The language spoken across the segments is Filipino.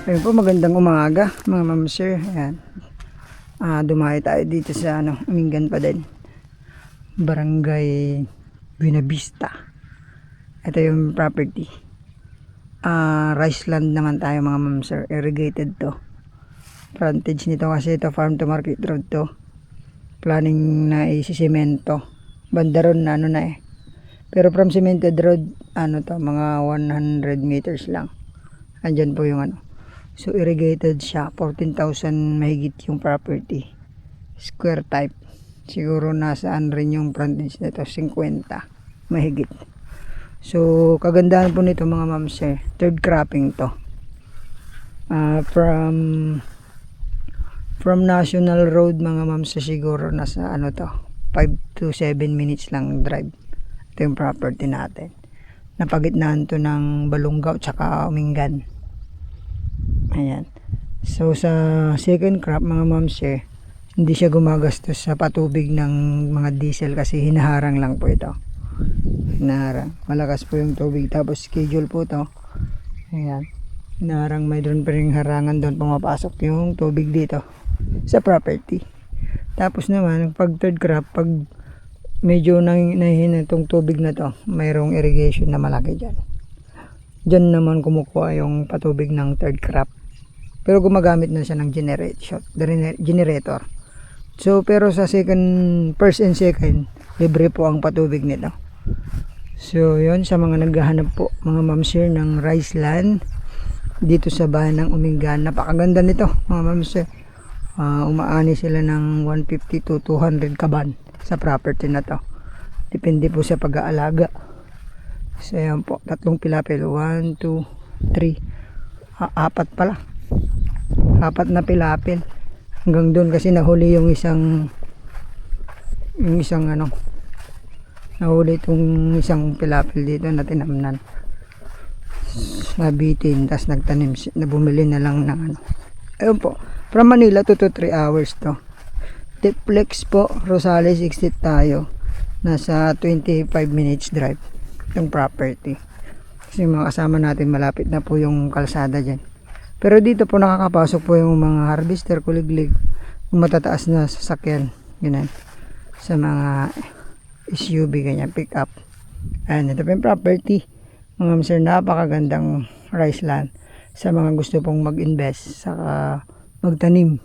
Ayun po, magandang umaga mga ma'am sir. Ayan. Dumayo tayo dito sa Umingan pa din. Barangay Buenavista. Ito yung property. Rice land naman tayo mga ma'am sir. Irrigated to. Frontage nito kasi ito farm to market road to. Planning na isisemento. Bandaron na Pero from cemented road, mga 100 meters lang. Andyan po yung So irrigated siya, 14,000 mahigit yung property. Square type. Siguro nasaan rin yung frontage nito, 50 mahigit. So kagandahan po nito mga ma'am sir, third cropping to. From National Road mga ma'am sir, siguro nasa 5 to 7 minutes lang drive. Ito yung property natin. Napagitnaan to ng Balungaw tsaka Umingan. Ayan. So sa second crop mga ma'am sir, hindi siya gumagastos sa patubig ng mga diesel kasi hinaharang lang po ito. Hinaharang. Malakas po yung tubig, tapos schedule po to. Ayan. Hinaharang, may doon pa rin harangan doon pumapasok yung tubig dito sa property. Tapos naman pag third crop, pag medyo nahihina itong tubig na to, mayroong irrigation na malaki dyan. Dyan naman kumukuha yung patubig ng third crop. Pero gumagamit na siya ng generator. So pero sa first and second, libre po ang patubig nito. So yun, sa mga naghahanap po mga ma'am sir ng rice land dito sa bayan ng Umingan, napakaganda nito mga ma'am sir. Umaani sila ng 150 to 200 kaban sa property na to. Depende po sa pag-aalaga. So yan po, 3 pilapil, 1, 2, 3, 4 pala. 4 na pilapil. Hanggang doon kasi nahuli yung isang nahuli itong isang pilapil dito na tinamnan. Nabitin, tas nagtanim, bumili na lang ng ayun po, from Manila 2 to 3 hours to. Deplex po, Rosales exit tayo. Nasa 25 minutes drive yung property. Kasi mga kasama natin malapit na po yung kalsada dyan. Pero dito po nakakapasok po yung mga harvester, kuliglig, yung matataas na sasakyan, ganyan, sa mga SUV, ganyan, pick up. Ayan, ito po yung property mga sir, napakagandang rice land sa mga gusto pong mag-invest saka magtanim.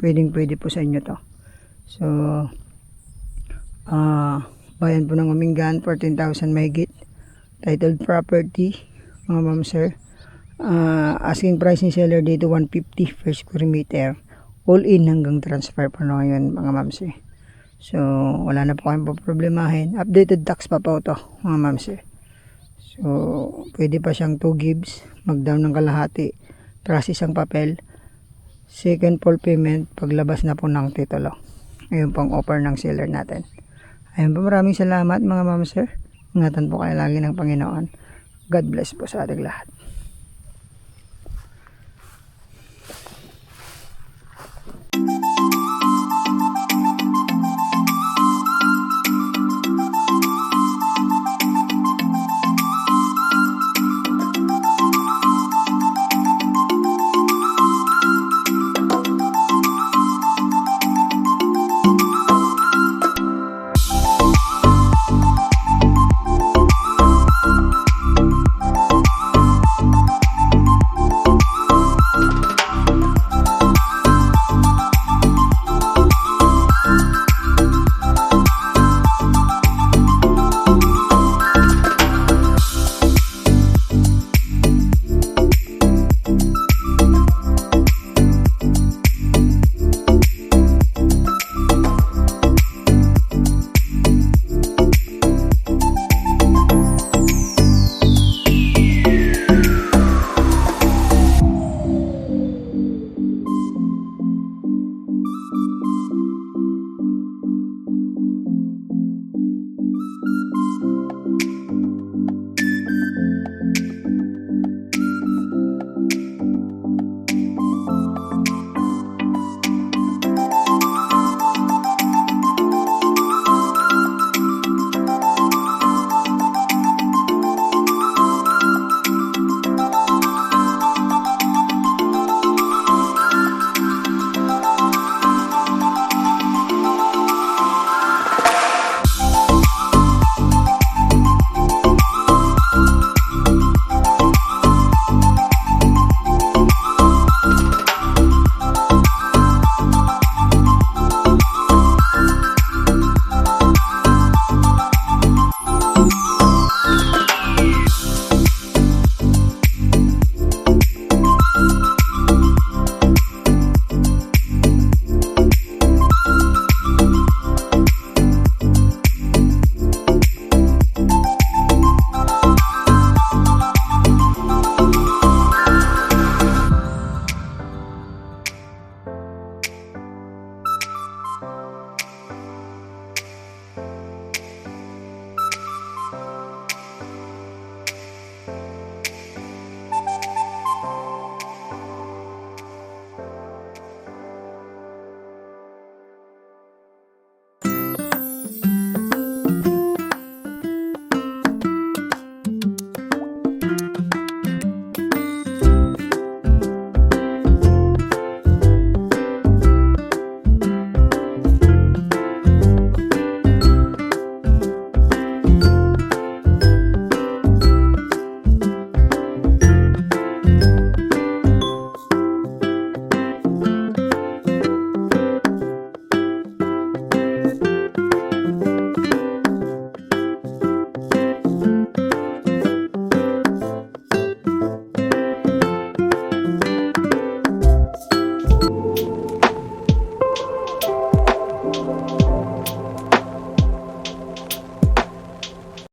Pwede po sa inyo to. So bayan po ng Umingan, 14,000 mahigit, titled property mga ma'am sir. Asking price ni seller dito 150 per square meter, all in hanggang transfer po na ngayon mga ma'am sir. So wala na po kayong problemahin, updated tax pa po to mga ma'am sir. So pwede pa siyang 2 gives, mag-down ng kalahati, process ang papel, second full payment paglabas na po ng titulo. Ayun pang offer ng seller natin. Ayun po, maraming salamat mga ma'am sir. Ingatan po kayo lagi ng Panginoon. God bless po sa ating lahat.